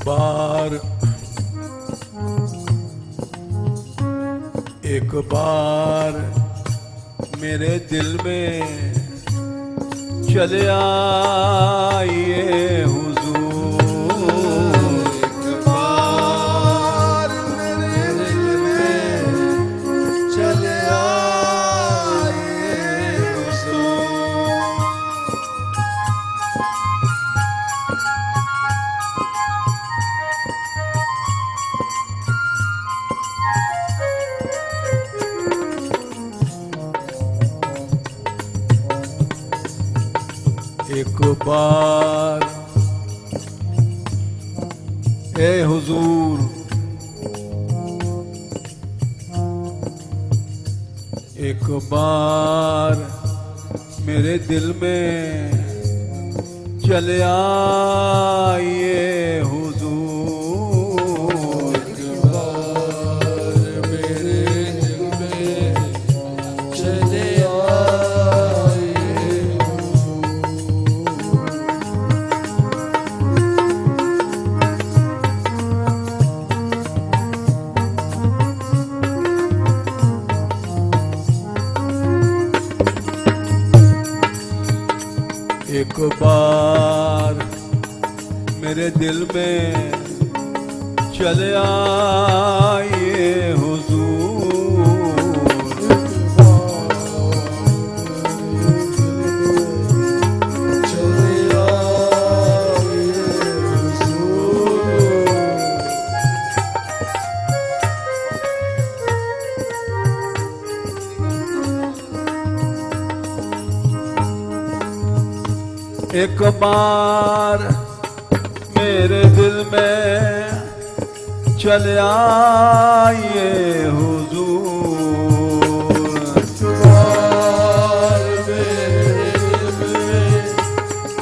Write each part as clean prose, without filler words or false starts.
बार मेरे दिल में चले आइए हुजूर, एक बार मेरे दिल में चले आइए हुजूर। एक बार ए हुजूर, एक बार मेरे दिल में चले आइए हुजूर, एक बार मेरे दिल में चले आइए एक बार मेरे दिल में चले आइए हुजूर, चले आइए हुजूर। एक बार मेरे दिल में चले आइए हुजूर, बार मेरे दिल में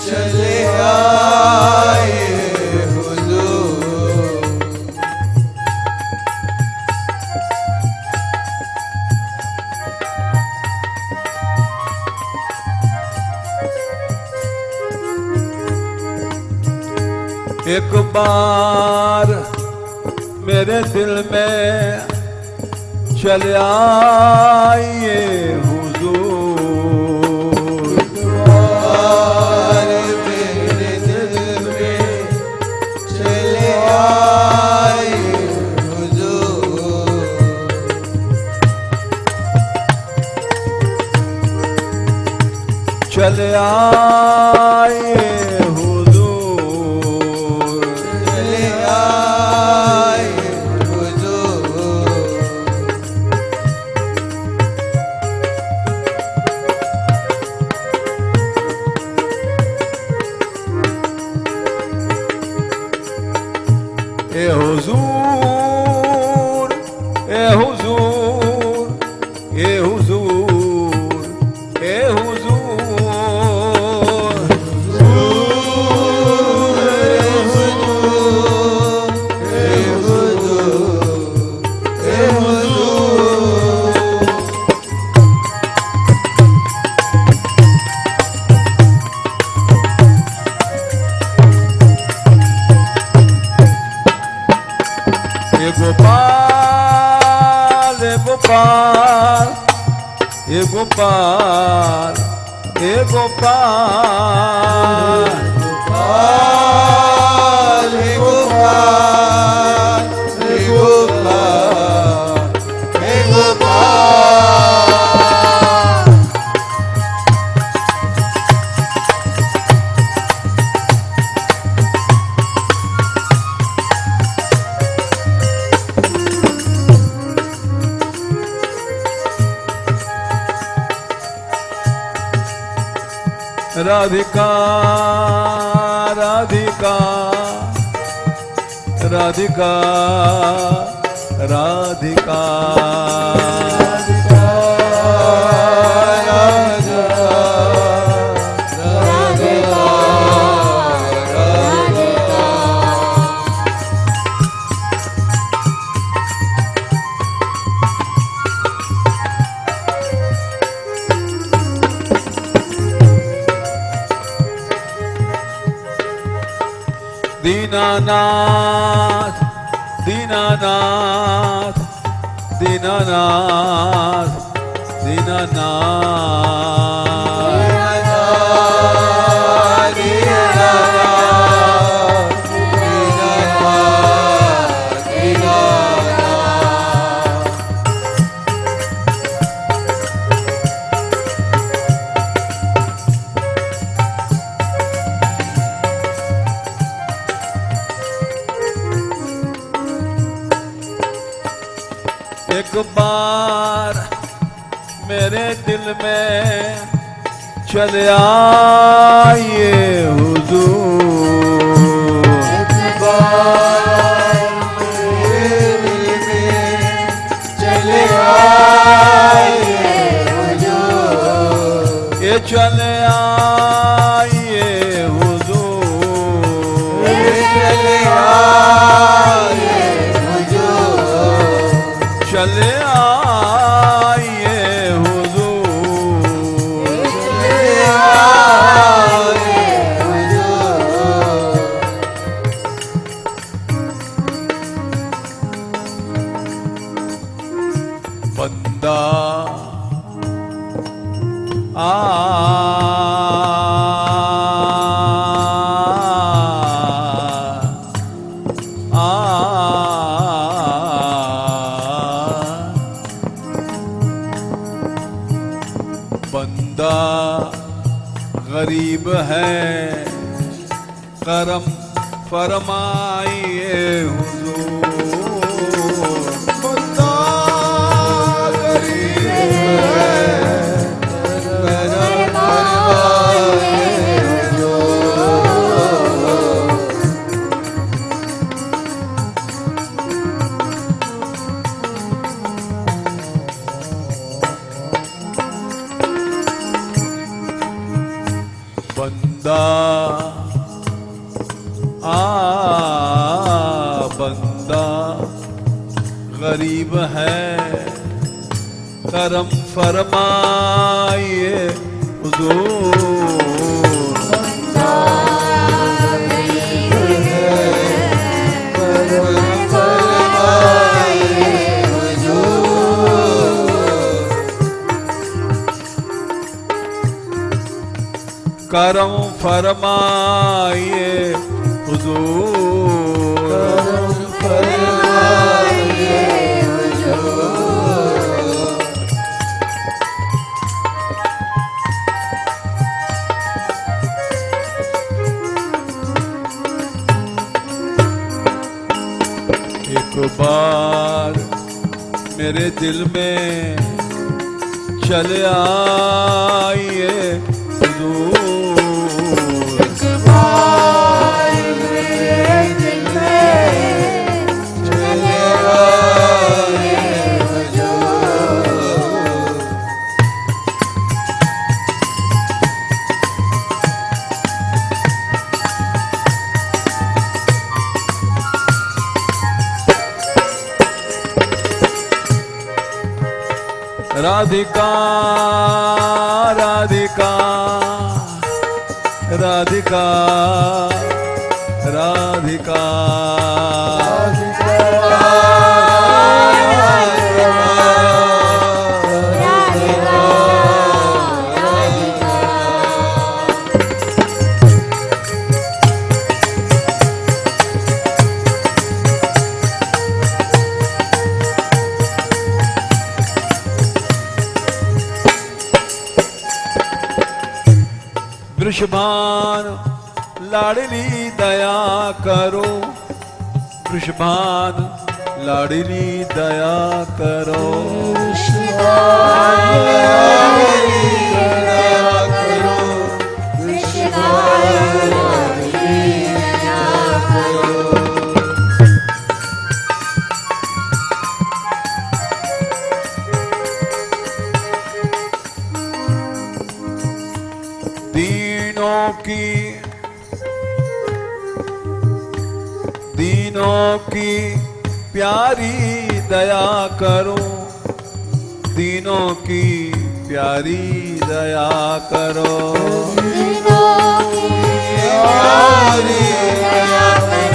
चले आइए हुजूर। एक बार मेरे दिल में चले आइए हुजूर, बार मेरे दिल में चले आइए हुजूर। चले आइए हुजूर, चले आइए हुजूर। ए हुजूर, ए हुजूर, ए हुजूर, ए हुजूर, ए गोपाल, ए गोपाल, ए गोपाल, ए गोपाल, गोपाल हे गोपाल हे गोपाल हे गोपाल। राधिका, राधिका, राधिका, राधिका, दीनानाथ दीनानाथ दीनानाथ दीनानाथ एक बार मेरे दिल में चले आइए हुजूर, एक बार मेरे दिल में चले आइए हुजूर, ये चले आइए हुजूर, ये चले आइए हुजूर, चले आइए हुजूर, चले आइए हुजूर। बंदा बंदा गरीब है, करम फरमाइए हुजूर। बंदा गरीब है, करम फरमाइए हुजूर। बंदा बंदा गरीब है, करम फरमाइए हुजूर। बंदा गरीब है, करम फरमाइए हुजूर, करम फरमाइए हुजूर, करम फरमाइए हुजूर। एक बार मेरे दिल में चले आइए हुजूर, एक बार मेरे दिल में चले आइए हुजूर, राधिका राधिका राधिका राधिका वृषभान लाडली दया करो, वृषभान लाडली दया करो, दीनों की प्यारी दया करो, दीनों की प्यारी दया करो, दीनों की प्यारी दया करो,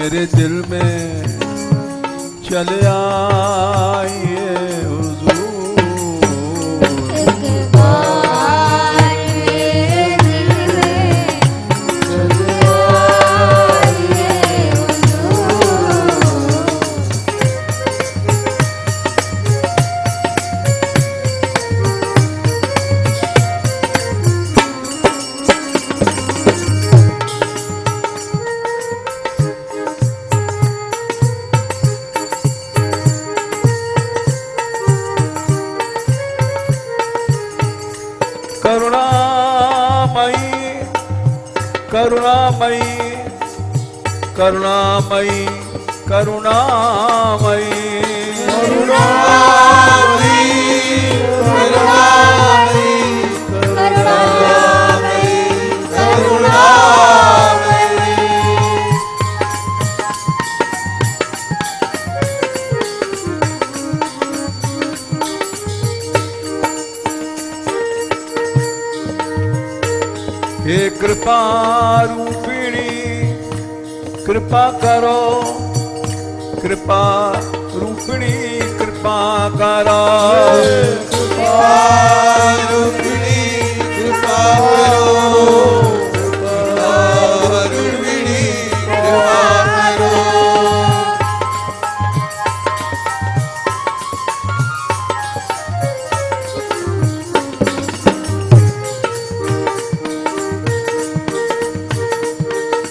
मेरे दिल में चले आइए हुजूर। एक बार मेरे दिल में चले आइए हुजूर। करुणामयी करुणामयी करुणामयी करुणामयी हे कृपा रूपिणी कृपा करो, कृपा रूपिणी कृपा करो, कृपा रूपिणी कृपा करो।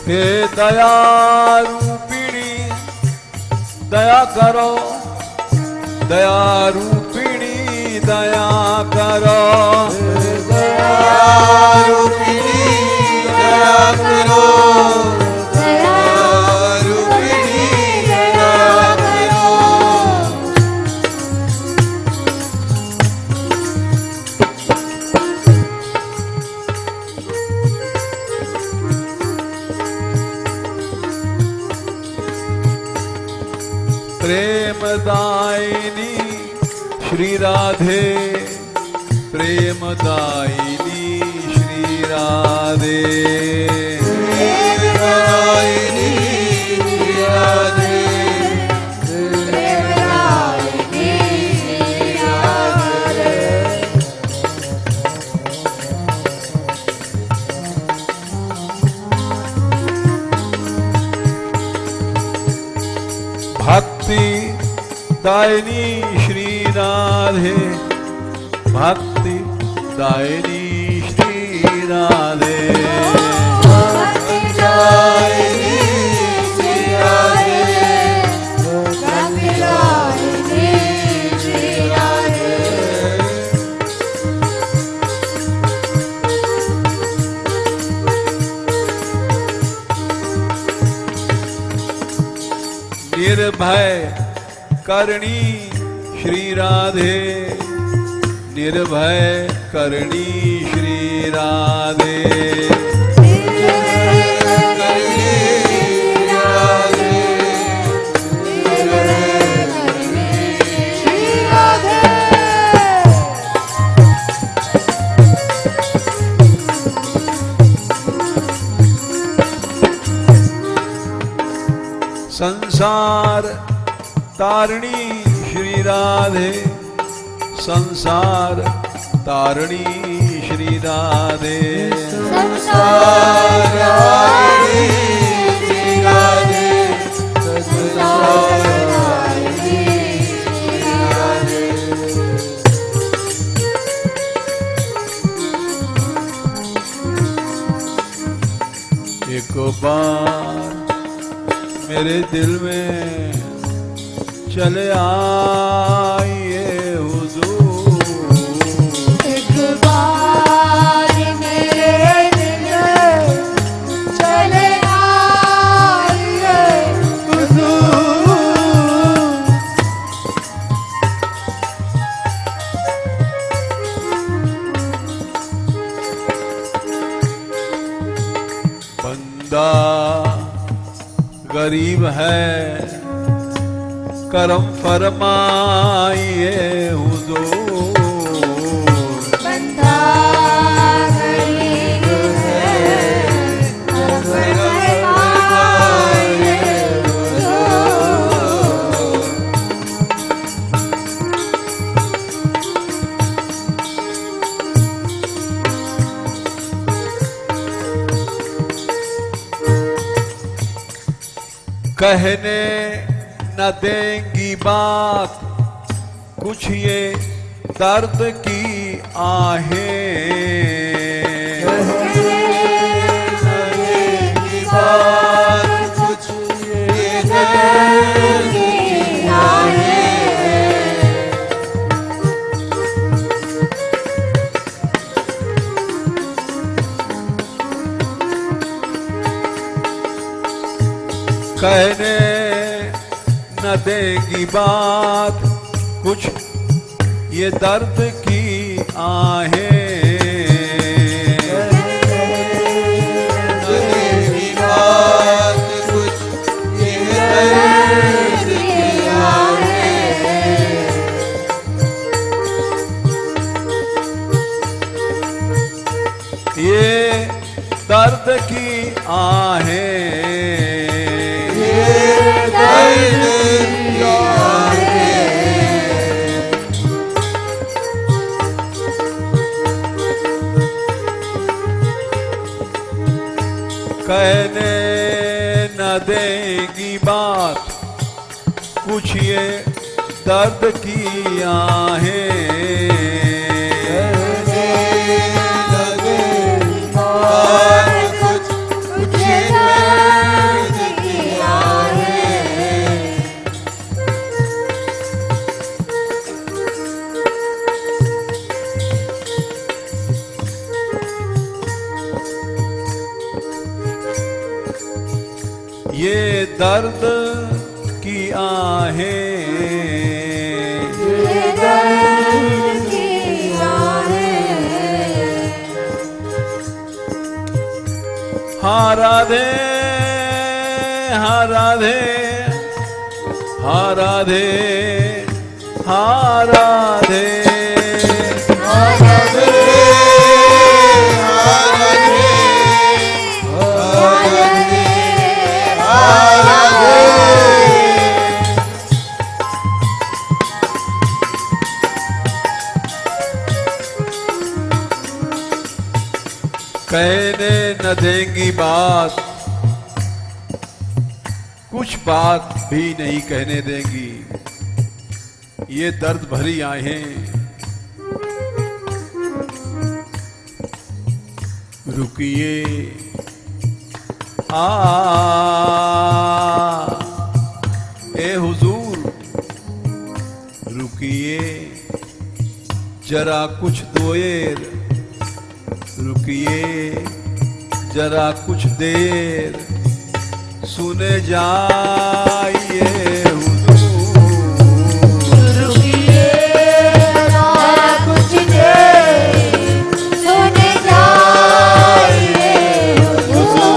हे दया रूपिणी दया करो, दया रूपिणी दया करो, दया रूपिणी दया करो, दया रूपिणी दया करो। प्रेमदायिनी श्री राधे, प्रेमदायिनी श्री राधे, प्रेमदायिनी श्री राधे, प्रेमदायिनी श्री राधे। भक्ति दायिनी श्री राधे, भक्ति दायिनी श्री राधे, भक्तिदायिनी श्री राधे, भक्तिदायिनी श्री राधे। निर्भय करणी श्री राधे, निर्भय करणी श्री राधे, संसार तारिणी श्री राधे, संसार तारिणी श्री राधे, संसार तारिणी श्री राधे, संसार तारिणी श्री राधे। एक बार मेरे दिल में चले आइए हुजूर। एक बार मेरे दिल में चले आइए हुजूर। बंदा गरीब है करम फरमाइए हुजूर। बंदा गरीब है करम फरमाइए कहने न देंगी बात कुछ ये दर्द की आहें। बात कुछ ये दर्द की आहें। कहने न देंगी बात कुछ ये दर्द की आहें। न देंगी बात कुछ ये दर्द की आहें। ये दर्द की आहें। कहने न देगी बात कुछ ये दर्द की आहें। ये दर्द की आहें। ये दर्द की आहें। हाँ राधे हाँ राधे हाँ राधे हाँ राधे कहने न देंगी बात कुछ बात भी नहीं कहने देंगी। ये दर्द भरी आहें। रुकिए ए हुजूर रुकिए जरा कुछ देर। रुकिए जरा कुछ देर सुने जाइए हुजूर। रुकिए जरा कुछ देर सुने जाइए हुजूर।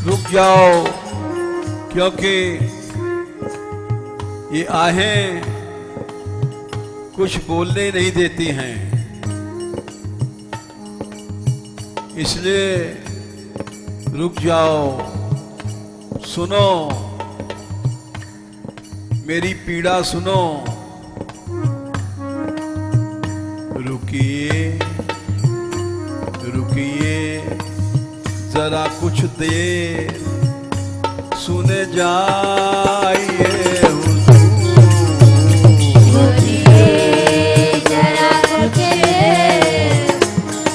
रुक जाओ क्योंकि ये आहें कुछ बोलने नहीं देती हैं। इसलिए रुक जाओ, सुनो मेरी पीड़ा सुनो। रुकिए रुकिए जरा कुछ देर सुने जाइए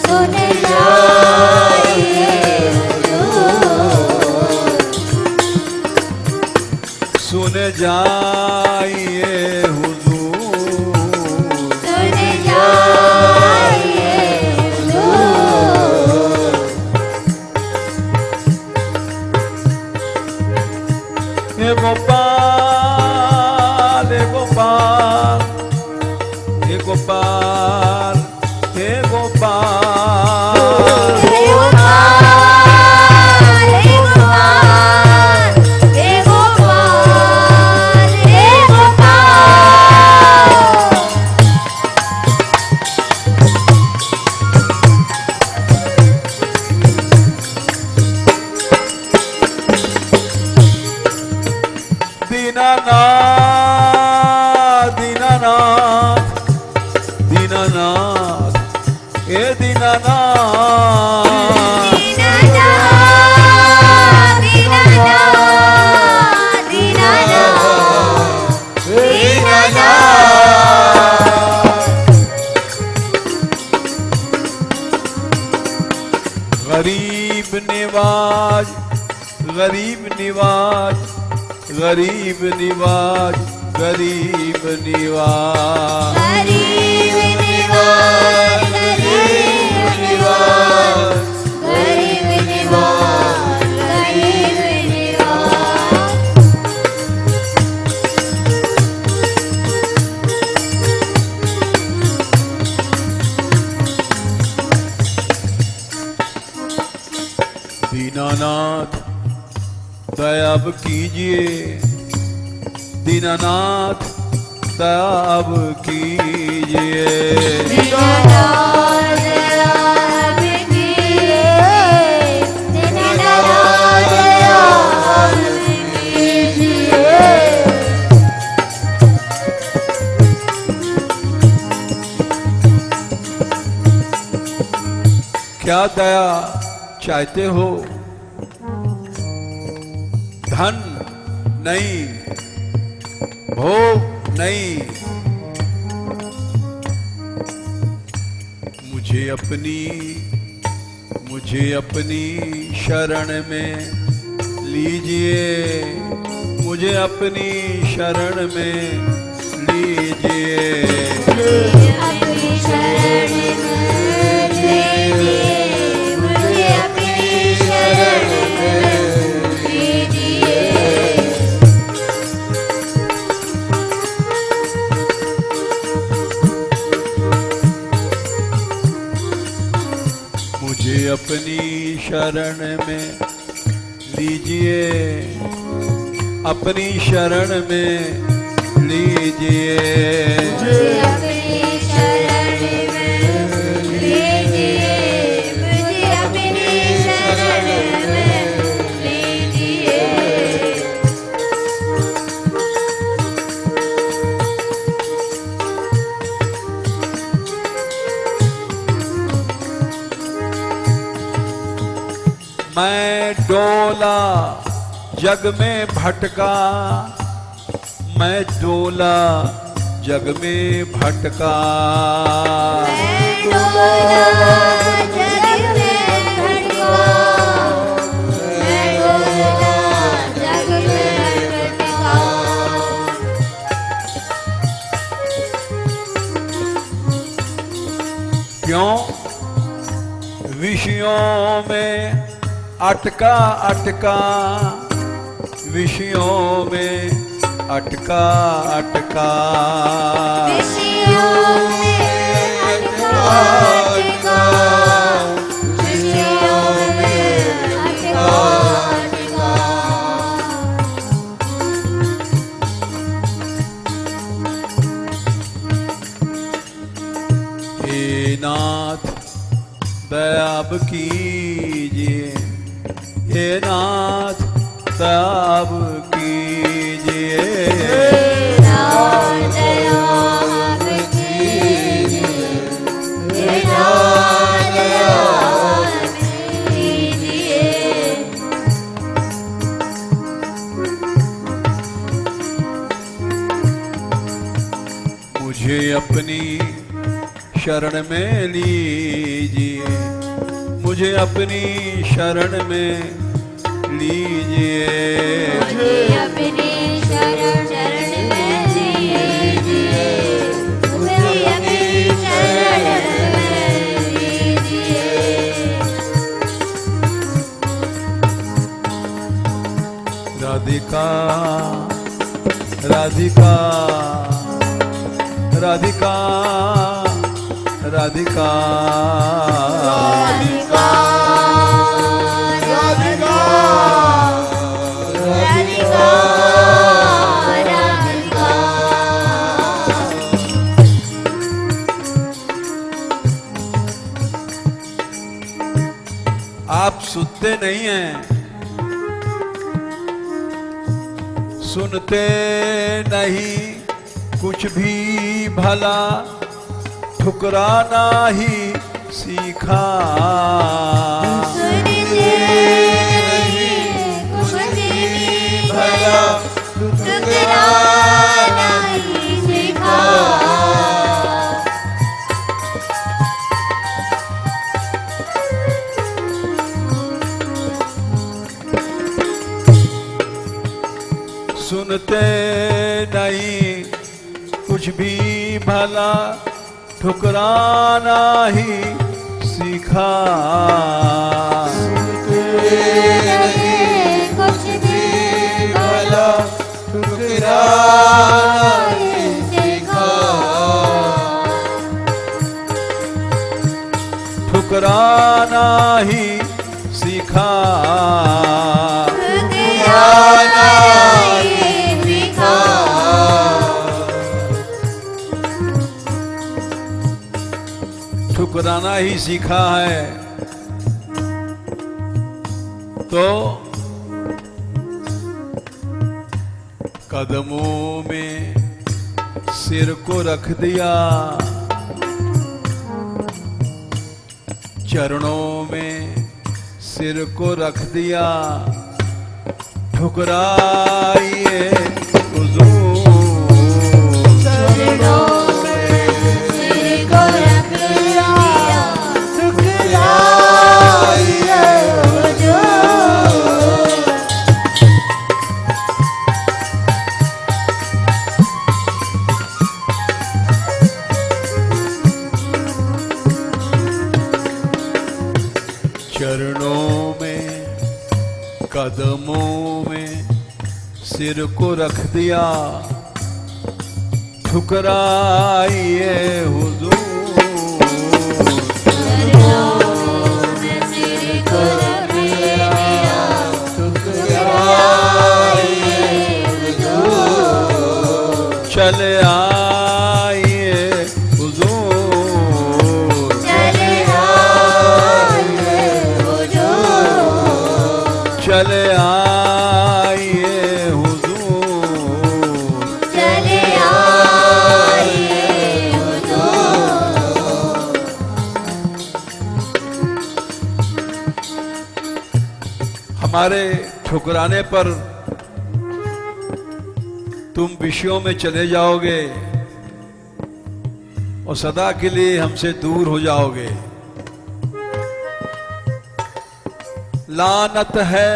सुने जाइए हुजूर। सुने जाइए हुजूर। हे गोपाल हे गोपाल हे गोपाल हे गोपाल हे गोपाल हे गोपाल हे गोपाल हे गोपाल। दीनानाथ दीनानाथ दीनानाथ हे दीनानाथ गरीब निवाज, गरीब निवाज, गरीब निवाज, गरीब निवाज, गरीब निवाज, गरीब निवाज। दीनानाथ दया अब कीजिए, दीनानाथ दया अब कीजिए। दीनानाथ दया अब कीजिए, दीनानाथ दया अब कीजिए। क्या दया चाहते हो? धन नहीं, भोग नहीं, मुझे अपनी शरण में लीजिए, मुझे अपनी शरण में लीजिए। अपनी शरण में लीजिए, मुझे अपनी शरण में लीजिए। मुझे अपनी शरण में लीजिए, अपनी शरण में लीजिए। मुझे अपनी शरण में लीजिए, मुझे अपनी शरण में लीजिए। मैं डोला जग में भटका, मैं डोला जग में भटका। मैं डोला जग में भटका, मैं डोला जग में भटका। क्यों? विषयों में अटका अटका, विषयों में अटका अटका। विषयों में अटका अटका, विषयों में अटका अटका। हे नाथ दया अब कीजिए, हे नाथ दया अब कीजिए। नाथ दया अब कीजिए, नाथ दया अब कीजिए। मुझे अपनी शरण में लीजिए, मुझे अपनी शरण में लीजिए। मुझे अपनी शरण में लीजिए, मुझे अपनी शरण में लीजिए। राधिका राधिका राधिका राधिका राधिका राधिका राधिका राधिका। आप सुनते नहीं हैं, सुनते नहीं कुछ भी भला, ठुकराना ही सीखा। सुनते नहीं कुछ भी भला, ठुकराना ही सीखा। सुनते नहीं कुछ भी भला, ठुकराना ही सीखा। नहीं कुछ भी भला, ठुकराना ही सीखा। ठुकराना ही सीखा। ठुकराना ही सीखा। ठुकराना ही सीखा है। तो कदमों में सिर को रख दिया, चरणों में सिर को रख दिया, ठुकराइए हुजूर। चरणों में सिर को रख दिया, ठुकराइए हुजूर। चरणों में कदमों में सिर को रख दिया, ठुकराइए हुजूर। चरणों में सिर को रख दिया, ठुकराइए हुजूर। चले आइए हुजूर। चले आइए हुजूर। चले आइए हुजूर। चले आइए हुजूर। हमारे ठुकराने पर तुम विषयों में चले जाओगे और सदा के लिए हमसे दूर हो जाओगे। लानत है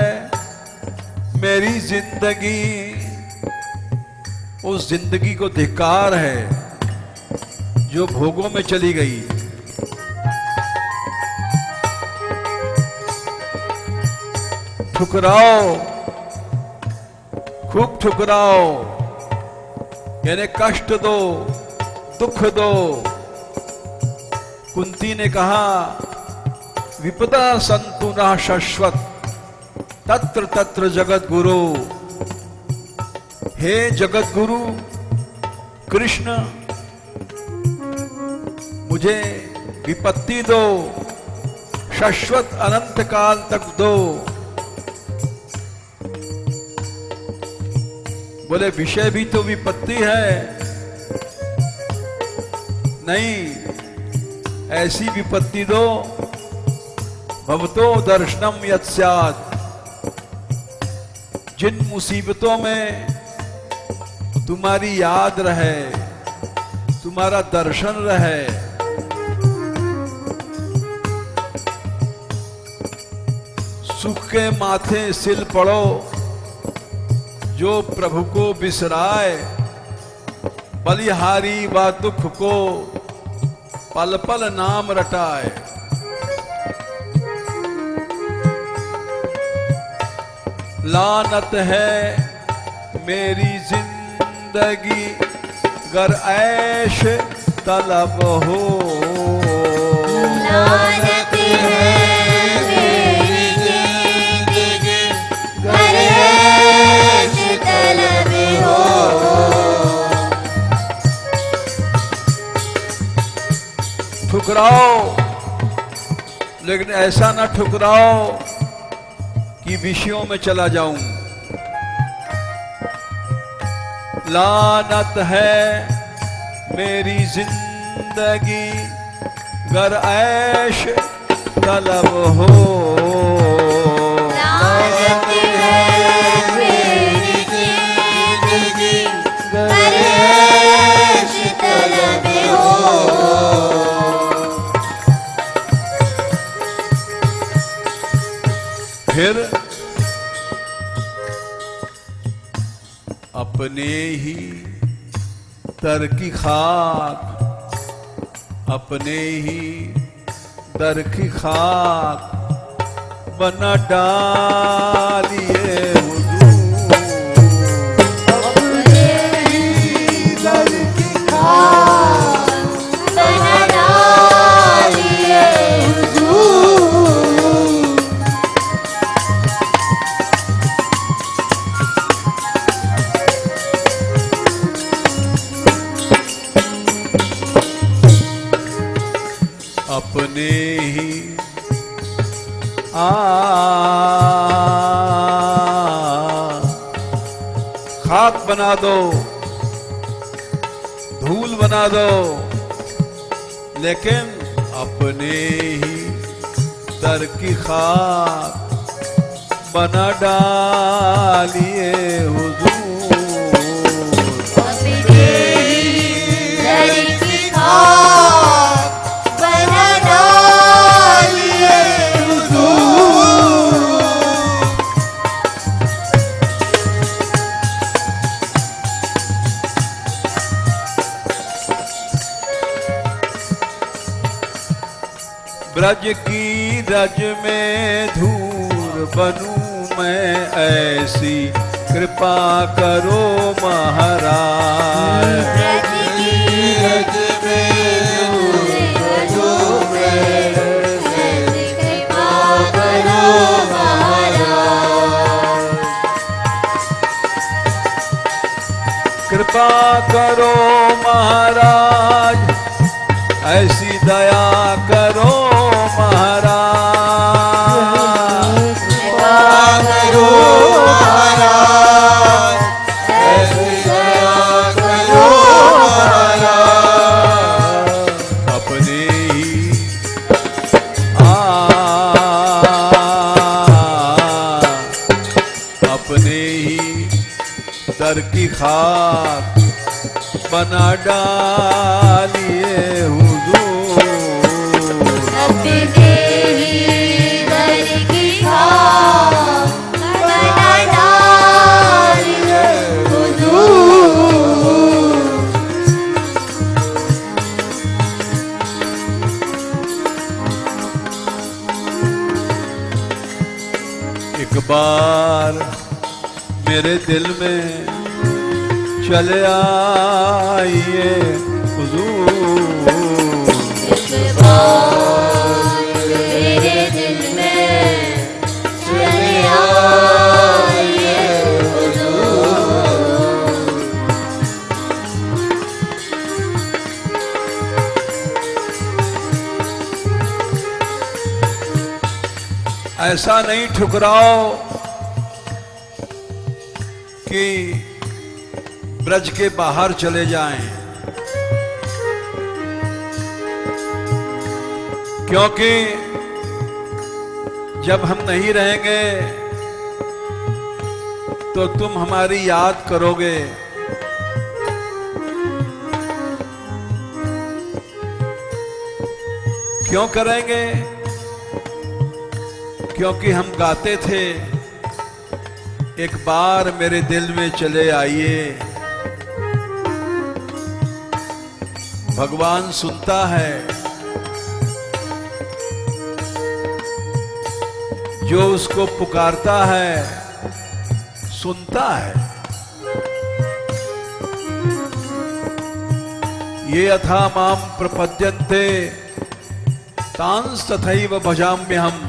मेरी जिंदगी, उस जिंदगी को धिक्कार है जो भोगों में चली गई। ठुकराओ, खूब ठुकराओ, यानी कष्ट दो, दुख दो। कुंती ने कहा विपदा संतु न शाश्वत, तत्र तत्र जगत गुरु। हे जगत गुरु कृष्ण, मुझे विपत्ति दो, शाश्वत अनंत काल तक दो। बोले विषय भी तो विपत्ति है। नहीं, ऐसी विपत्ति दो भवतो दर्शनम यत् स्यात्, जिन मुसीबतों में तुम्हारी याद रहे, तुम्हारा दर्शन रहे। सुख के माथे सिल पड़ो, जो प्रभु को बिसराए, बलिहारी व दुख को पल पल नाम रटाए। लानत है मेरी जिंदगी गर ऐश तलब हो। लानत है मेरी जिंदगी गर ऐश तलब हो। ठुकराओ, लेकिन ऐसा ना ठुकराओ कि विषयों में चला जाऊं। लानत है मेरी जिंदगी गर ऐश तलब हो। लानत है मेरी जिंदगी गर ऐश तलब हो। फिर अपने ही दर की खाक, अपने ही दर की खाक बना डालिए हुजूर। अपने ही दर की खाक बना डालिए हुजूर। अपने ही खाक बना दो, धूल बना दो, लेकिन अपने ही दर की खाक बना डालिए हुजूर। अपने ही दर की खाक बना डालिए हुजूर। ब्रज की रज में धूल बनूं मैं ऐसी कृपा करो महाराज। ब्रज की रज में धूल बनूं मैं ऐसी कृपा करो महाराज। कृपा करो महाराज, ऐसी दया करो महाराज। कृपा करो महाराज, ऐसी दया करो महाराज। अपने ही अपने ही दर की खाक बना डालिए हुजूर। अपने ही दर की खाक बना डालिए हुजूर। एक बार मेरे दिल में चले आइए हुजूर। एक बार मेरे दिल में चले आइए हुजूर। ऐसा नहीं ठुकराओ कि ब्रज के बाहर चले जाएं, क्योंकि जब हम नहीं रहेंगे तो तुम हमारी याद करोगे। क्यों करेंगे? क्योंकि हम गाते थे, एक बार मेरे दिल में चले आइए। भगवान सुनता है, जो उसको पुकारता है सुनता है। ये यथा माम प्रपद्यन्ते तांस तथैव भजाम्यहम्।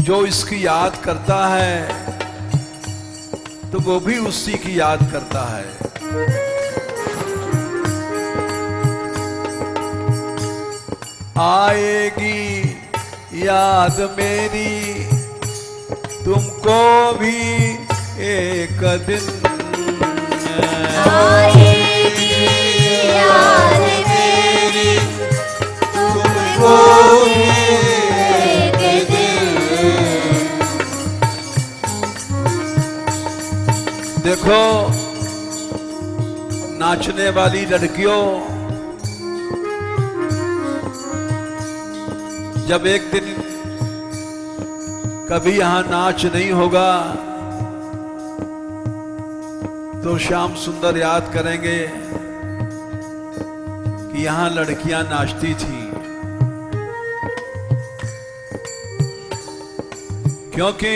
जो इसकी याद करता है तो वो भी उसी की याद करता है। आएगी याद मेरी तुमको भी एक दिन। आएगी याद मेरी तुमको भी एक दिन। देखो नाचने वाली लड़कियों, जब एक दिन कभी यहां नाच नहीं होगा तो श्याम सुंदर याद करेंगे कि यहां लड़कियां नाचती थी, क्योंकि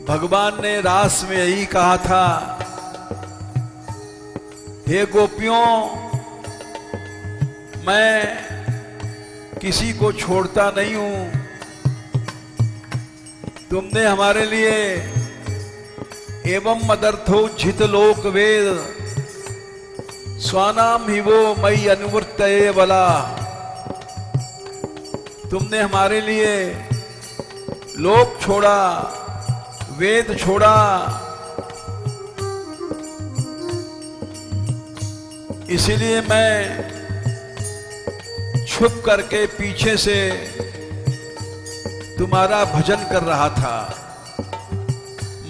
भगवान ने रास में यही कहा था, हे गोपियों, मैं किसी को छोड़ता नहीं हूं। तुमने हमारे लिए एवं मदर्थोज्झित लोक वेद स्वानाम ही वो मई अनुवर्तये बला। तुमने हमारे लिए लोक छोड़ा, वेद छोड़ा, इसीलिए मैं छुप करके पीछे से तुम्हारा भजन कर रहा था।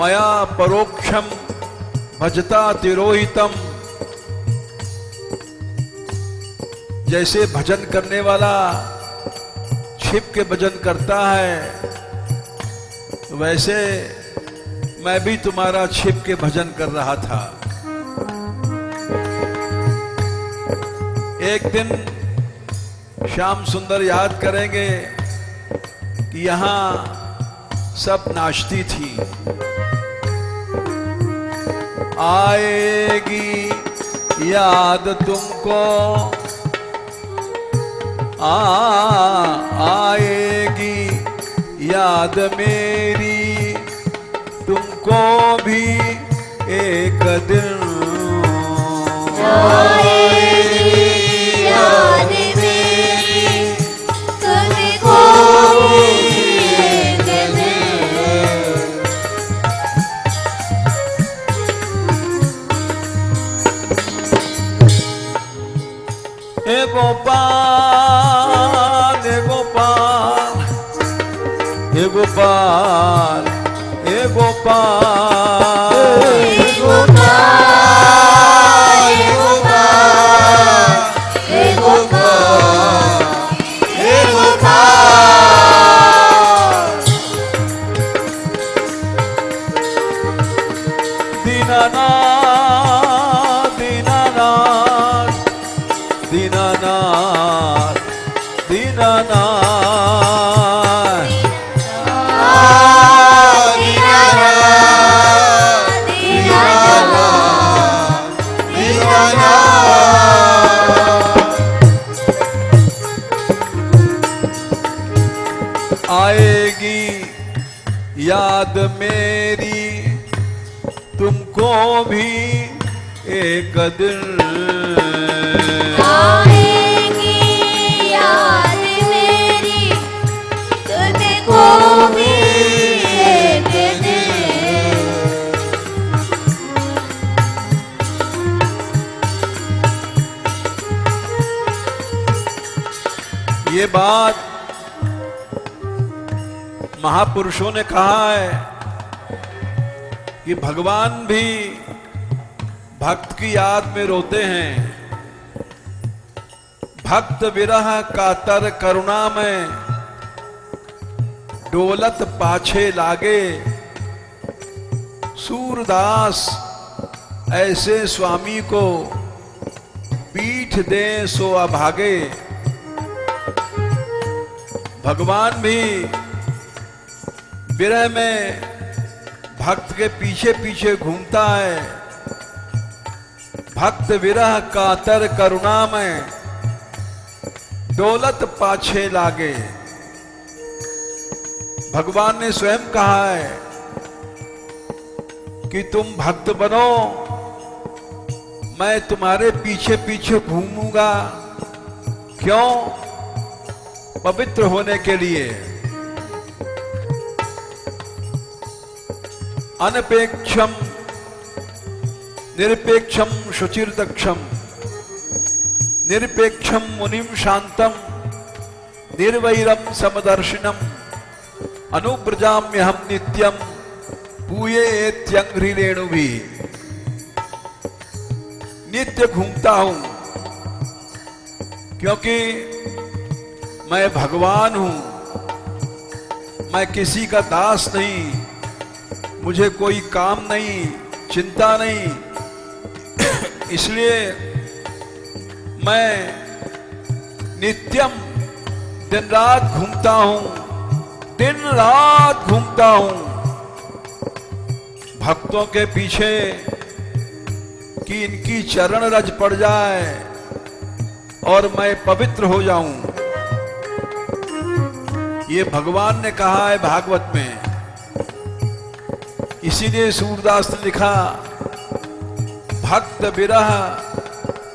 मया परोक्षम भजता तिरोहितम। जैसे भजन करने वाला छिप के भजन करता है, वैसे मैं भी तुम्हारा छिप के भजन कर रहा था। एक दिन श्याम सुंदर याद करेंगे कि यहां सब नाचती थी। आएगी याद तुमको, आएगी याद मेरी, तुमको भी एक दिन। आएगी याद मेरी, तुमको भी एक दिन। हे गोपाल, हे गोपाल, हे गोपाल, हे गोपाल, हे गोपाल, हे गोपाल, हे गोपाल। दीनानाथ, दीनानाथ, दीनानाथ, दीनानाथ। आएगी याद मेरी, तुमको भी एक दिन। आएगी याद मेरी, तुमको भी एक दिन। ये बात महापुरुषों ने कहा है कि भगवान भी भक्त की याद में रोते हैं। भक्त विरह कातर करुणा में, डोलत पाछे लागे। सूरदास ऐसे स्वामी को पीठ दे सो अभागे। भगवान भी विरह में भक्त के पीछे पीछे घूमता है। भक्त विरह कातर करुणा में, डोलत पाछे लागे। भगवान ने स्वयं कहा है कि तुम भक्त बनो, मैं तुम्हारे पीछे पीछे घूमूंगा। क्यों? पवित्र होने के लिए। अनपेक्षम निरपेक्षम शुचिर्दक्षम, निरपेक्षम मुनिम शांतम, निर्वैरम समदर्शिनम, अनुब्रजाम्यहम नित्यम, पूयेत्यंघ्रि रेणुभि। नित्य घूमता हूं, क्योंकि मैं भगवान हूं। मैं किसी का दास नहीं, मुझे कोई काम नहीं, चिंता नहीं। इसलिए मैं नित्यम दिन रात घूमता हूं, दिन रात घूमता हूं भक्तों के पीछे कि इनकी चरण रज पड़ जाए और मैं पवित्र हो जाऊं। ये भगवान ने कहा है भागवत में। इसीलिए सूरदास ने लिखा, भक्त विरह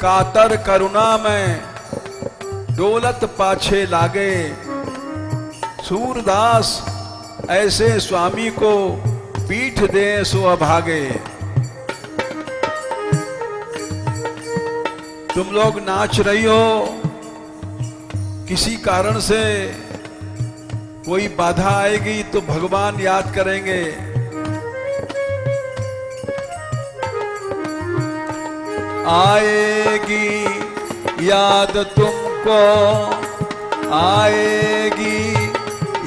कातर करुणा में डोलत पाछे लागे। सूरदास ऐसे स्वामी को पीठ दे सो अभागे। तुम लोग नाच रही हो, किसी कारण से कोई बाधा आएगी तो भगवान याद करेंगे। आएगी याद तुमको, आएगी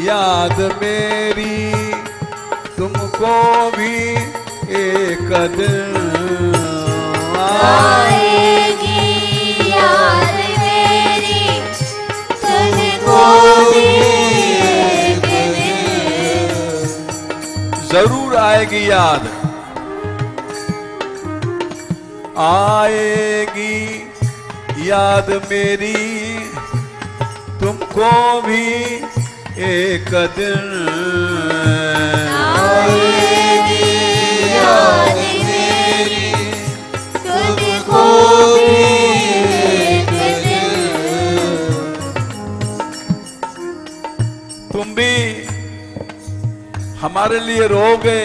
याद मेरी, तुमको भी एक दिन आएगी याद मेरी, तुमको भी एक दिन। जरूर आएगी याद, आएगी याद मेरी, तुमको भी एक दिन। आएगी याद मेरी, तुमको भी एक दिन। तुम भी हमारे लिए रोगे,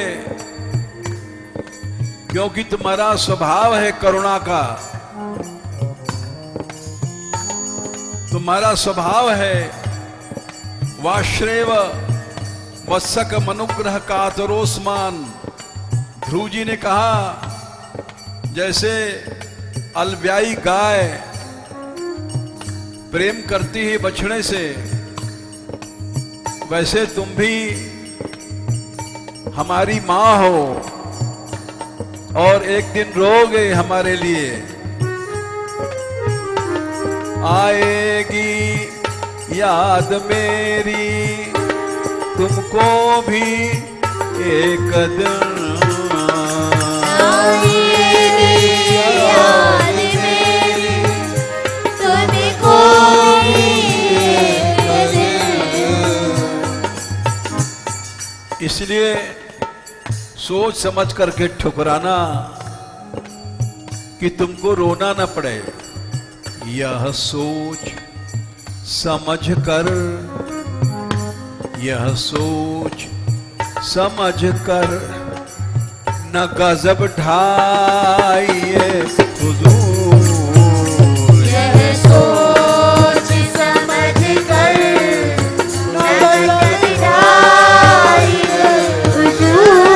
क्योंकि तुम्हारा स्वभाव है करुणा का, तुम्हारा स्वभाव है वाश्रेव वत्सक मनुग्रह कातरोस्मान। ध्रुव जी ने कहा, जैसे अलव्याई गाय प्रेम करती है बछड़े से, वैसे तुम भी हमारी मां हो और एक दिन रोगे हमारे लिए। आएगी याद मेरी, तुमको भी एक दिन। आएगी याद मेरी, तुमको भी एक दिन। इसलिए सोच समझ करके ठुकराना कि तुमको रोना न पड़े। यह सोच समझ कर, यह सोच समझ कर, न गजब ढाइए हुजूर। यह सोच समझ कर, न गजब ढाइए हुजूर।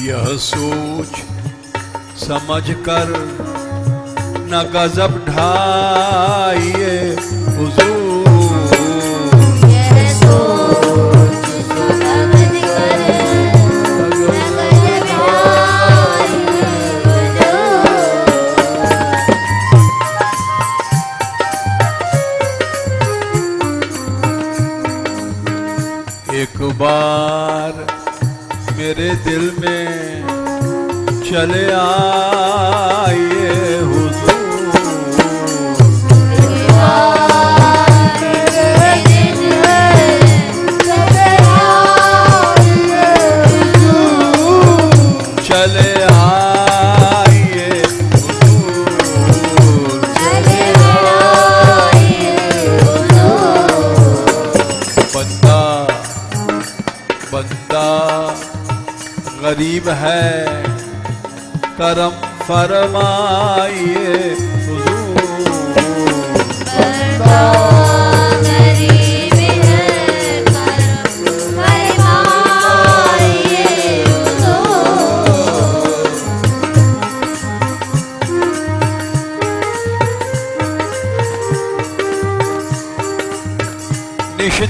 यह सोच समझ कर, न गजब ढाइए हुजूर। यह सोच समझ कर, न गजब ढाइए हुजूर। एक बार मेरे दिल में चले आइए हुजूर। चले आइए हुजूर। बंदा बंदा गरीब है, करम फरमाइए हुजूर। बंदा गरीब है, करम फरमाइए हुजूर।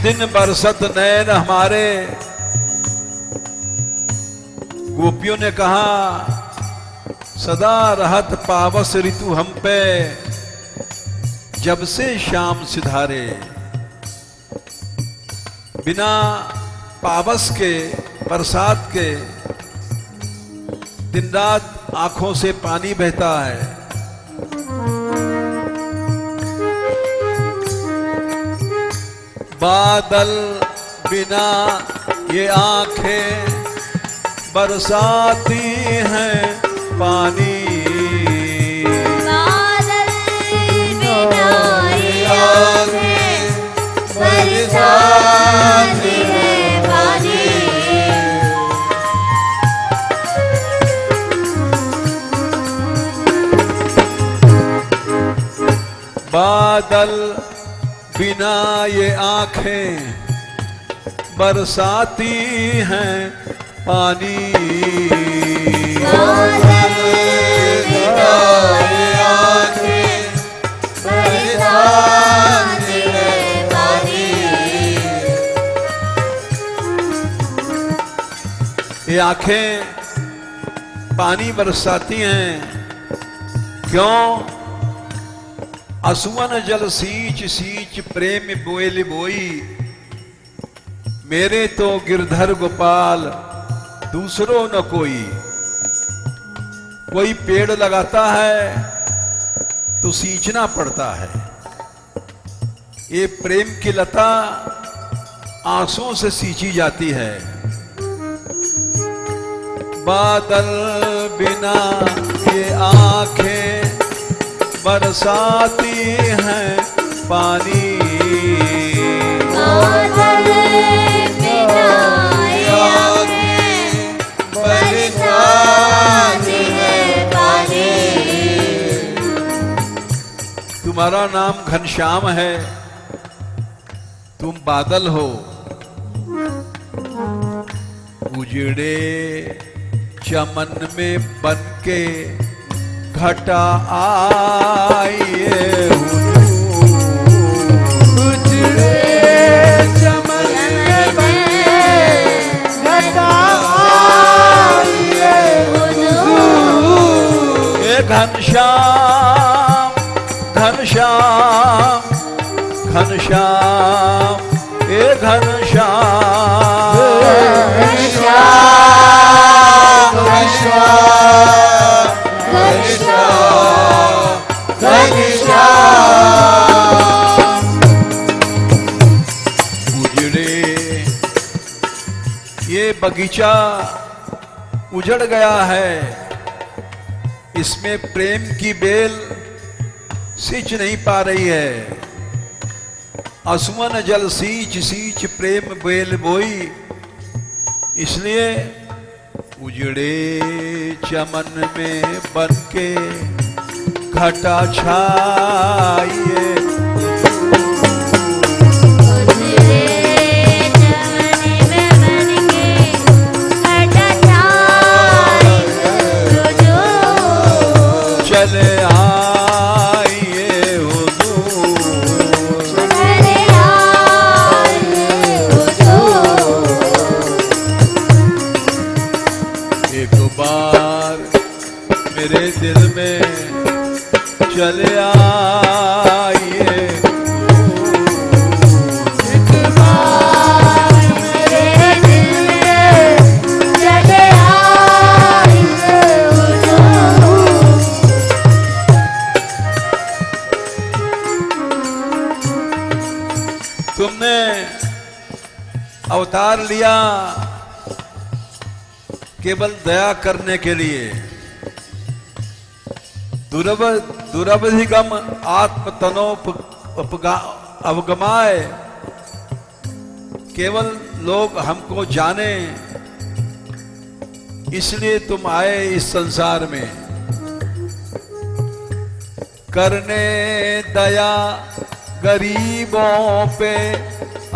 दिन बरसत नैन हमारे। गोपियों ने कहा सदा रहत पावस ऋतु हम पे, जब से श्याम सिधारे। बिना पावस के, बरसात के दिन रात आंखों से पानी बहता है। बादल बिना ये आंखें बरसाती हैं पानी। बादल बिना ये आँखें बरसाती हैं पानी। बादल बिना ये आंखें बरसाती हैं पानी। बादल बिना ये आँखें बरसाती हैं पानी। ये आंखें पानी बरसाती हैं क्यों? असुवन जल सींच सींच प्रेम बोएल बोई, मेरे तो गिरधर गोपाल दूसरो न कोई। कोई पेड़ लगाता है तो सींचना पड़ता है। ये प्रेम की लता आंसुओं से सींची जाती है। बादल बिना ये आंखें बरसाती हैं पानी। बादल बिना ये आँखें बरसाती हैं पानी। तुम्हारा नाम घनश्याम है, तुम बादल हो। उजड़े चमन में बनके घटा आइए उजड़े चमन में घटा आइए हुजूर। ए घनश्याम घनश्याम घनश्याम, ए घनश्याम घनश्याम घनश्याम घनश्याम। उजड़े ये बगीचा उजड़ गया है, इसमें प्रेम की बेल सींच नहीं पा रही है। असुवन जल सींच सींच प्रेम बेल बोई, इसलिए उजड़े चमन में बनके घटा छाइए। उजड़े चमन में बनके घटा छाइए हुजूर। चले आइए हुजूर। चले आइए हुजूर। एक बार मेरे दिल में चले आइए। एक बार मेरे दिल में चले आइए हुजूर। तुमने अवतार लिया केवल दया करने के लिए। दुरवधिगम आत्मतनोप अवगमाए, केवल लोग हमको जाने इसलिए तुम आए इस संसार में। करने दया गरीबों पे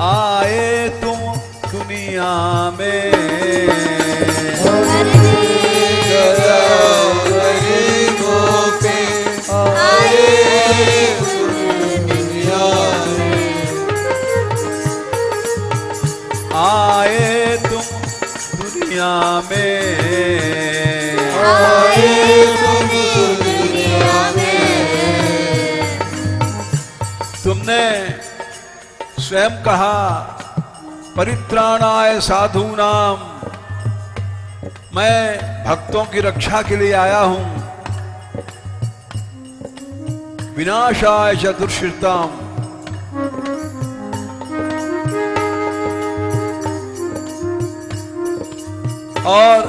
आए तुम दुनिया में। गरीबों पे आए दुनिया में। में, आए तुम दुनिया में। तुमने स्वयं कहा परित्राणाय साधूनाम, मैं भक्तों की रक्षा के लिए आया हूं, विनाशाय च दुष्कृताम, और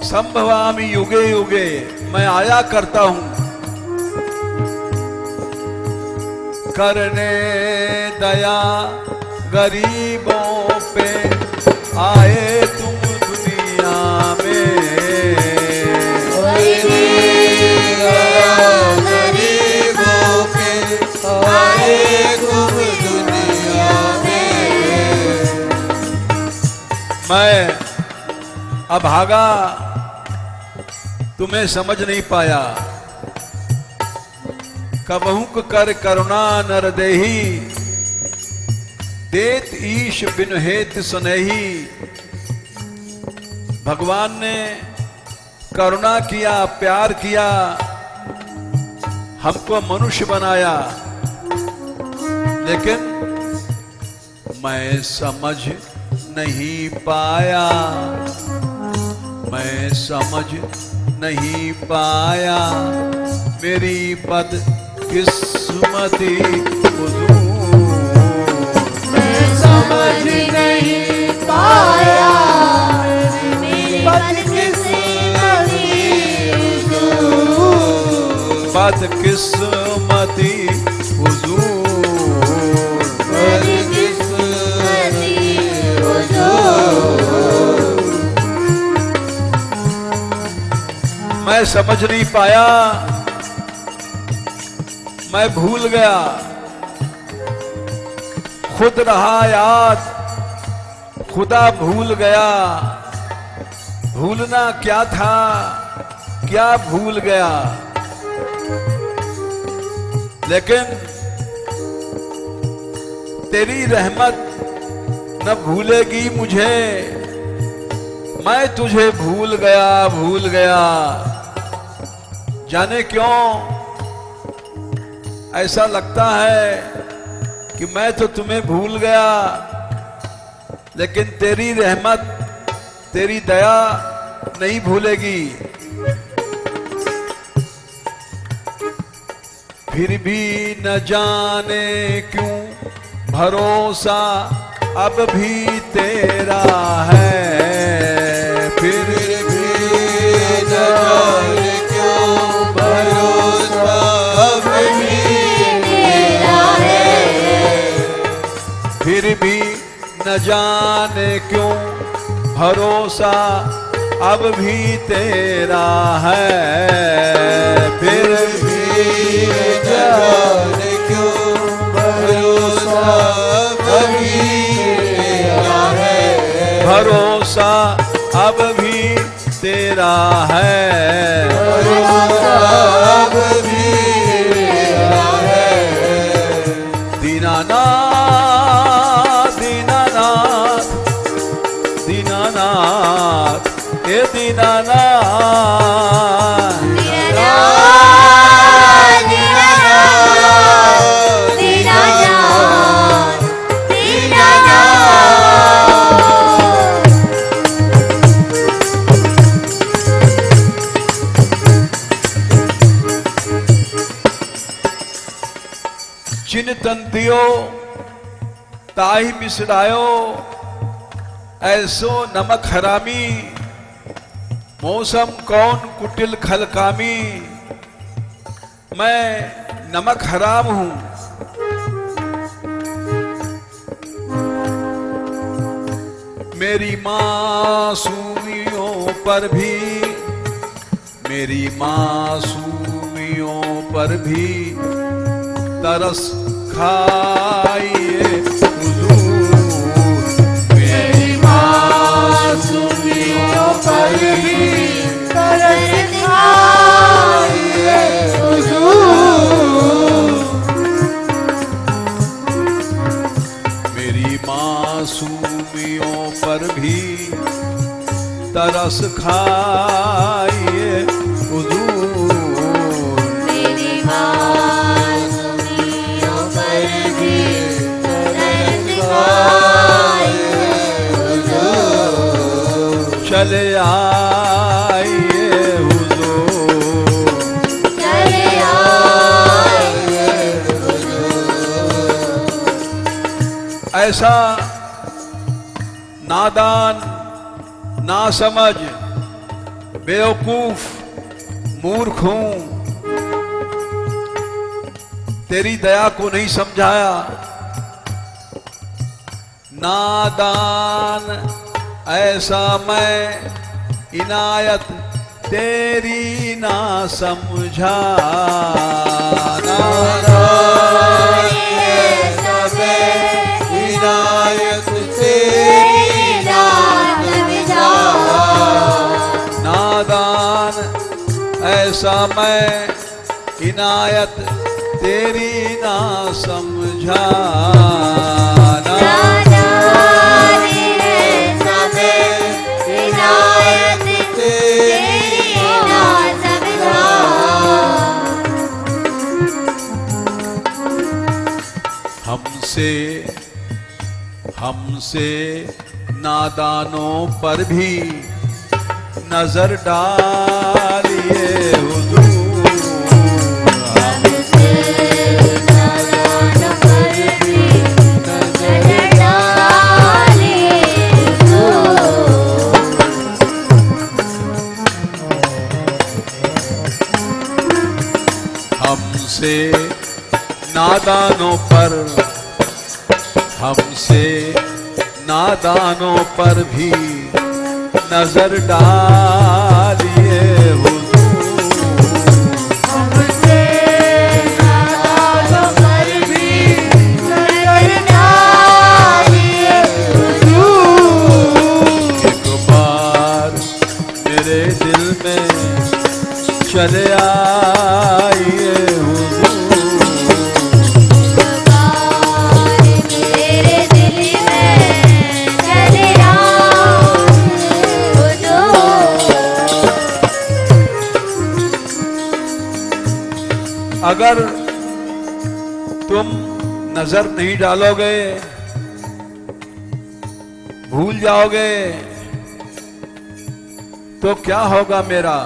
संभवामि युगे युगे, मैं आया करता हूं करने दया गरीबों पे, आए तुम दुनिया में, गरीबों पे आए तुम दुनिया में। मैं अभागा तुम्हें समझ नहीं पाया, कबहू कर करुणा नर देही, देत ईश बिन हेत सुनेही। भगवान ने करुणा किया, प्यार किया, हमको मनुष्य बनाया, लेकिन मैं समझ नहीं पाया, मैं समझ नहीं पाया, मेरी बदकिस्मती हुजूर, मैं समझ नहीं पाया, मेरी बदकिस्मती हुजूर, बदकिस्मती हुजूर, बदकिस्मती हुजूर। मैं समझ नहीं पाया, मैं भूल गया, खुद रहा याद, खुदा भूल गया, भूलना क्या था, क्या भूल गया, लेकिन तेरी रहमत न भूलेगी मुझे, मैं तुझे भूल गया, भूल गया। जाने क्यों ऐसा लगता है कि मैं तो तुम्हें भूल गया, लेकिन तेरी रहमत, तेरी दया नहीं भूलेगी। फिर भी न जाने क्यों भरोसा अब भी तेरा है, फिर भी न जाने क्यों भरोसा अब भी तेरा है, फिर भी न जाने क्यों भरोसा अब भी तेरा है, फिर भी न जाने क्यों भरोसा अब भी तेरा है, भरोसा अब भी तेरा है, भरोसा अब भी तेरा है। दीनानाथ दीनानाथ दीनानाथ हे दीनानाथ, जिन तंतियो ताही बिसरायो, ऐसो नमक हरामी, मौसम कौन कुटिल खलकामी। मैं नमक हराम हूं, मेरी मासूमियों पर भी, मेरी मासूमियों पर भी तरस खाइए हुजूर, मेरी मासूमियों पर भी तरस खाइए हुजूर, मेरी मासूमियों पर भी तरस खाइए हुजूर। मेरी मासूमियों पर भी तरस खाइए हुजूर। चले आइए हुजूर। चले आइए हुजूर। ऐसा नादान, नासमझ, बेवकूफ, मूर्ख हूं, तेरी दया को नहीं समझाया। नादान ऐसा मैं, इनायत तेरी ना समझा। नादान ऐसा मैं, इनायत तेरी ना समझा। नादान ऐसा मैं, इनायत तेरी ना समझा। नादान ऐसा मैं, इनायत तेरी ना समझा। हमसे नादानों पर भी नजर डालिए हुजूर। हमसे नादानों पर भी नजर डालिए हुजूर। हमसे नादानों पर भी नजर डालिए हुजूर। हमसे नादानों पर भी नजर डालिए हुजूर। एक बार मेरे दिल में चले आइए हुजूर। तेरे दिल में चले आइए हुजूर। अगर तुम नजर नहीं डालोगे, भूल जाओगे, तो क्या होगा मेरा?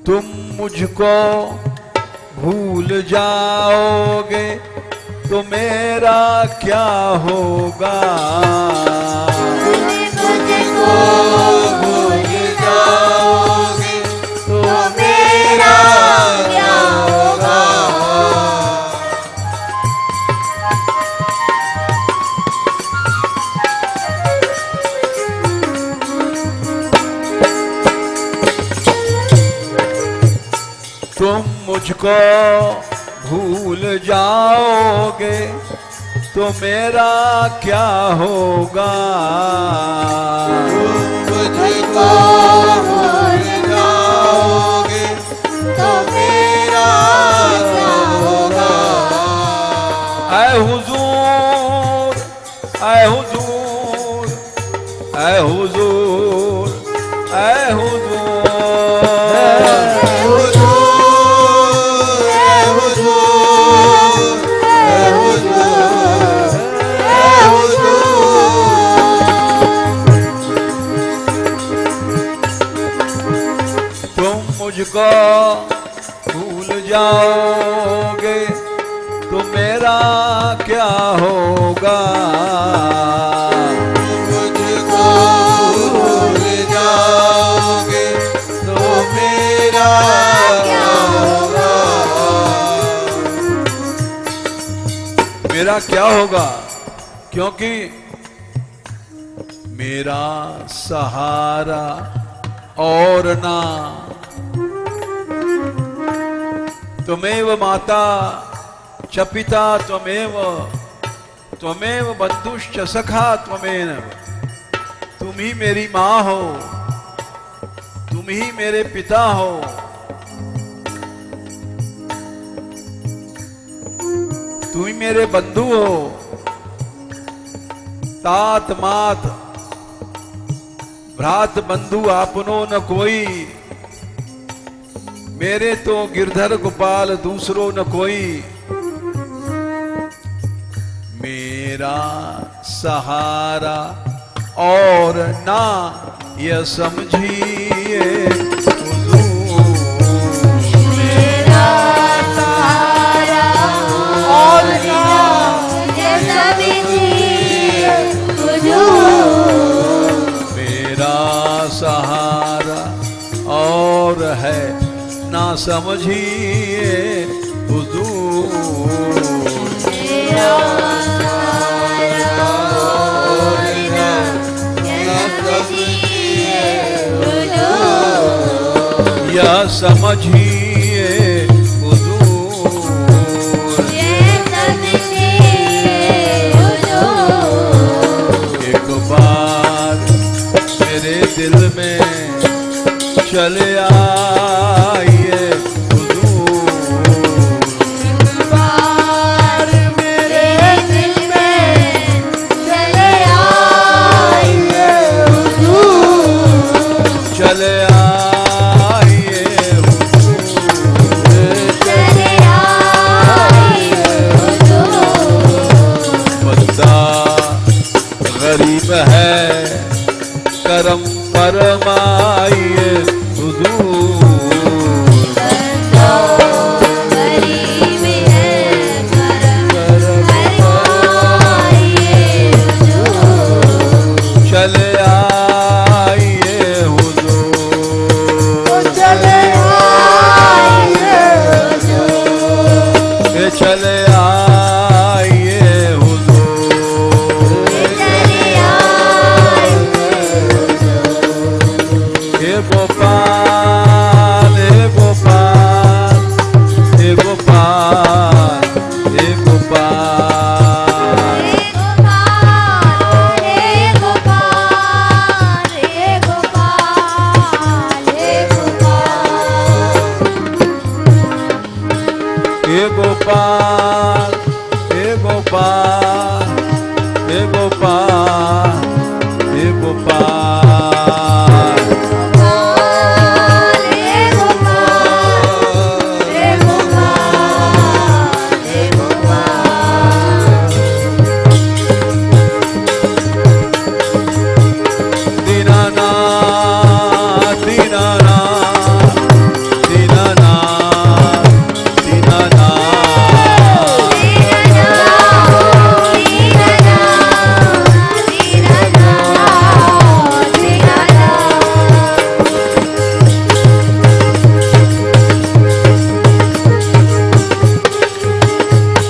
तुम मुझको भूल जाओगे तो मेरा क्या होगा? मुझको भूल जाओगे तो मेरा क्या होगा? तुम मुझको भूल जाओगे तो मेरा क्या होगा? मुझको भूल जाओगे तो मेरा क्या होगा? ऐ हुजूर, ऐ हुजूर, ऐ हुजूर, ऐ हुजूर। मुझको भूल जाओगे तो मेरा क्या होगा? मुझको भूल जाओगे तो मेरा क्या होगा? मेरा क्या होगा? क्योंकि मेरा सहारा और ना त्वमेव माता च पिता त्वमेव, त्वमेव बंधुश्च सखा त्वमेव। तुम ही मेरी माँ हो, तुम ही मेरे पिता हो, तुम ही मेरे बंधु हो। तात मात भ्रात बंधु आपनो न कोई, मेरे तो गिरधर गोपाल दूसरो न कोई। मेरा सहारा और ना यह समझिए हुजूर। मेरा सहारा और ना ये समझिए हुजूर। मेरा सहारा और है ना समझिए हुजूर। मेरा सहारा और ना ये समझिए हुजूर। या समझिए हुजूर। ये समझिए हुजूर। एक बार मेरे दिल में चले आइए हुजूर। बार मेरे दिल में चले आइए हुजूर। चले आइए हुजूर। चले आइए हुजूर। बंदा गरीब है करम फरमाइए हुजूर। बंदा गरीब है करम फरमाइए हुजूर। चले आइए हुजूर। चले आइए हुजूर। ये चले आइए हुजूर। चले आइए हुजूर। हे गोपाल हे गोपाल हे गोपाल हे गोपाल। हे गोपाल हे गोपाल हे गोपाल हे गोपाल। हे गोपाल हे गोपाल हे गोपाल हे गोपाल। हे गोपाल हे गोपाल हे गोपाल। दीनानाथ दीनानाथ दीनानाथ दीनानाथ।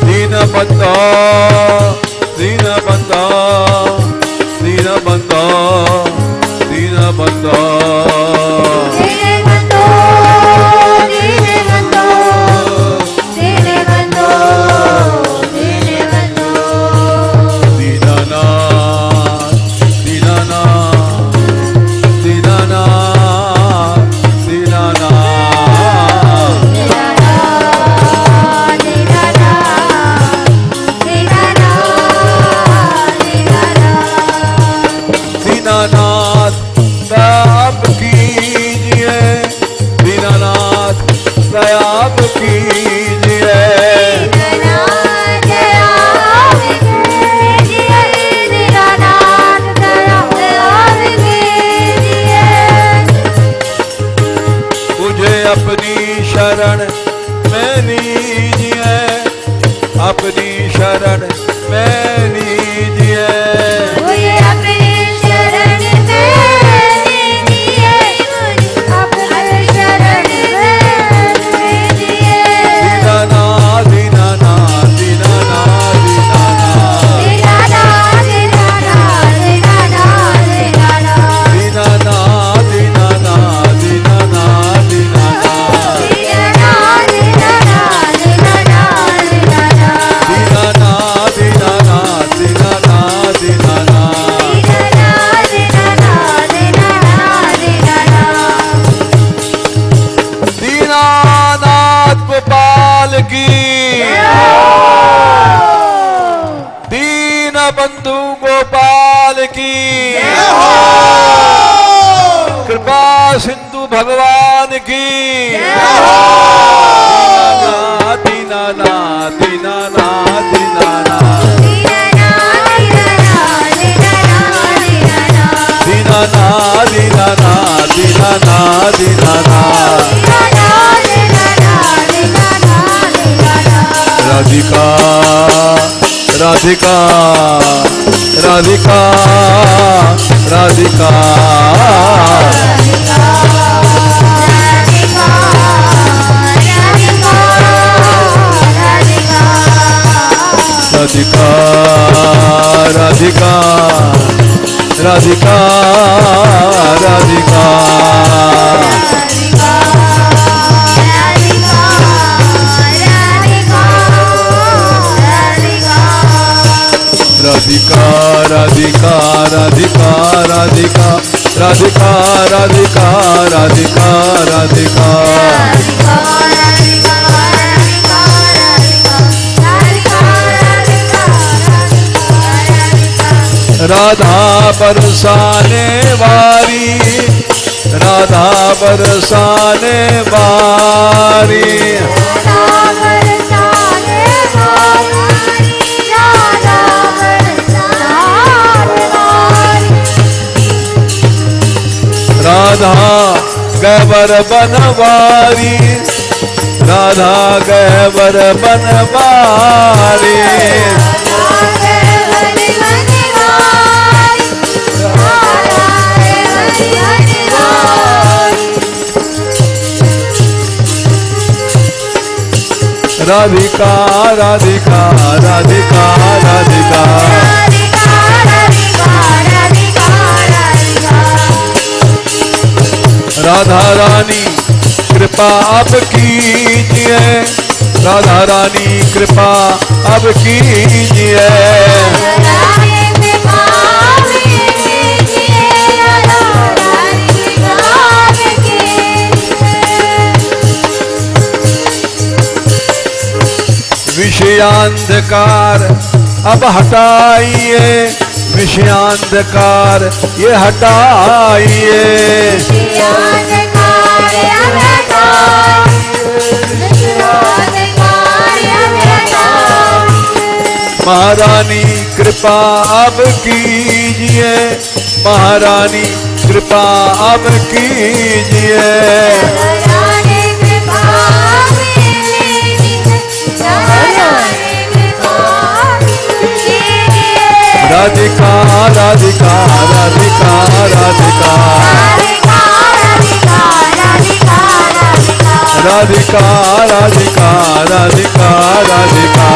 दीनबंधो दीनबंधो दीनबंधो दीनबंधो। दीनानाथ दीनानाथ दीनानाथ दीनानाथ। दीनानाथ दयाब कीजिए दीनानाथ दयाब कीजिए। मुझे अपनी शरण में लीजिए अपनी शरण में लीजिए। दीनानाथ दीनानाथ दीनानाथ दीनानाथ। दीनानाथ दीनानाथ दीनानाथ दीनानाथ। भगवान की दीनाना दीनाना दीनाना दीनाना दीनाना दीनाना दीनाना राधिका राधिका राधिका राधिका राधिका राधिका राधिका राधिका राधिका राधिका राधिका राधिका राधिका राधिका राधिका राधिका राधा बरसाने वाली राधा बरसाने वाली राधा गैबर बनवारी राधा गैबर बनवारी राधिका राधिका राधिका राधिका राधा रानी कृपा अब कीजिए राधा रानी कृपा अब कीजिए विषयांधकार अब हटाइए विषयांधकार ये हटाइए महारानी कृपा अब कीजिए महारानी कृपा अब कीजिए राधिका राधिका राधिका राधिका राधिका राधिका राधिका राधिका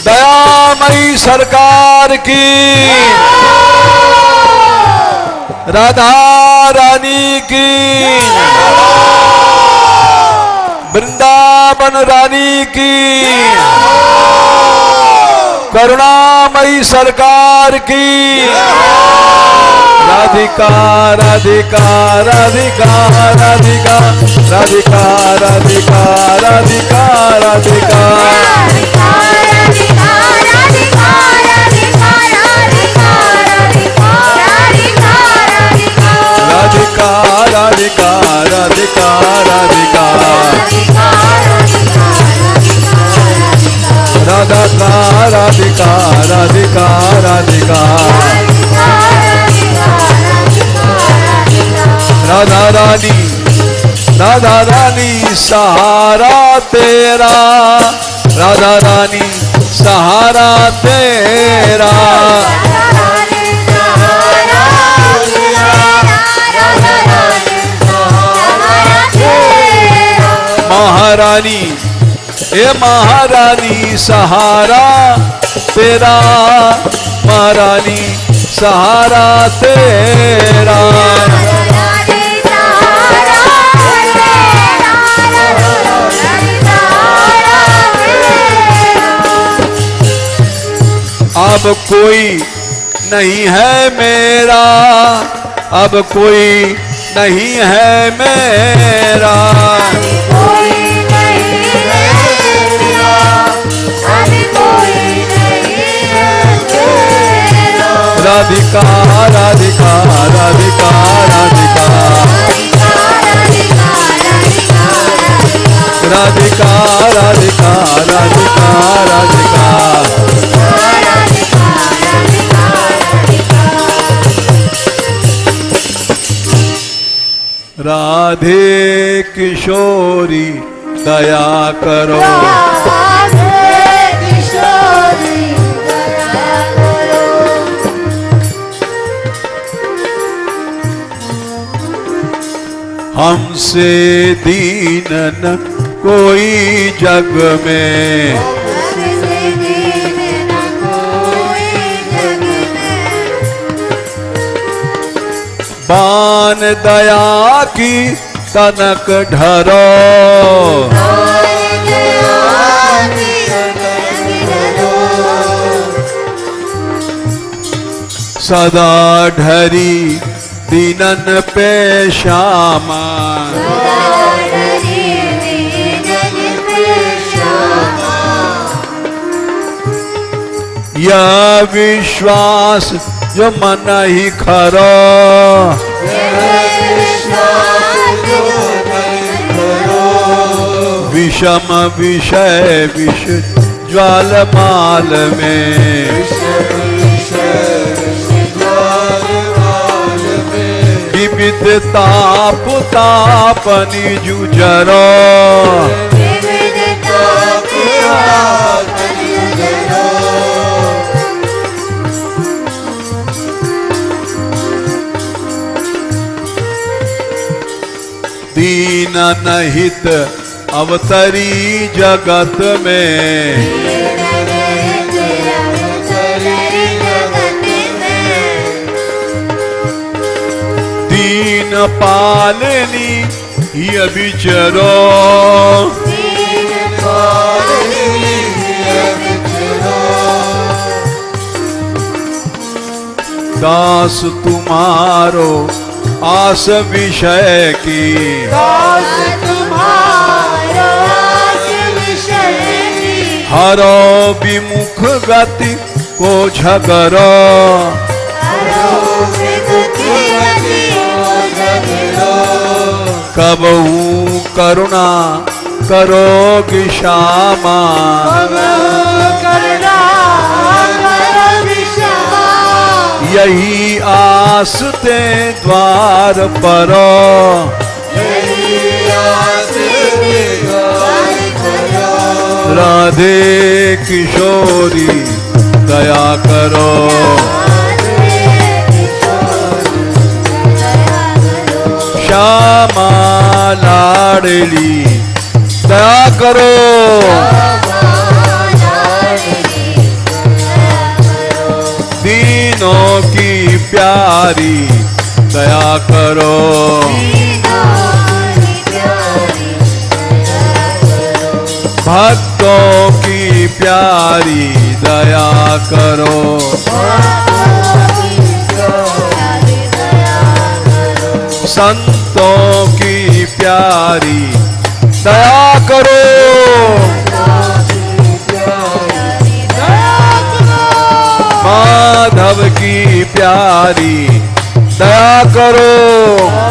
दयामयी सरकार की राधा रानी की वृंदावन रानी की करुणामयी सरकार की राधिका राधिका राधिका राधिका राधिका राधिका राधिका राधिका राधिका राधिका राधिका राधिका राधा राधिका राधिका राधिका राधा रानी सहारा तेरा राधा रानी सहारा तेरा महारानी ए महारानी सहारा तेरा महारानी सहारा तेरा अब कोई नहीं है मेरा अब कोई नहीं है मेरा राधिका राधिका राधिका राधिका राधिका राधिका राधिका राधिका राधे किशोरी दया करो हमसे दीन न कोई जग में बान दया की तनक ढरो सदा ढरी दीनन पे श्यामा यह विश्वास जो मन ही खरो विषम विषय विष ज्वाल माल में विविध ताप तापनि जुजरो दीन नहित अवतरी जगत में दीन पालनी ये विचरो दास तुम्हारो आस विषय की हरो विमुख गति को झगरो कबहू करुणा करोगी श्यामा यही आस ते द्वार परो राधे किशोरी दया करो श्यामा लाडली दया करो दीनों की प्यारी दया करो भक्तों की प्यारी दया करो संतों की प्यारी दया करो माधव की प्यारी दया करो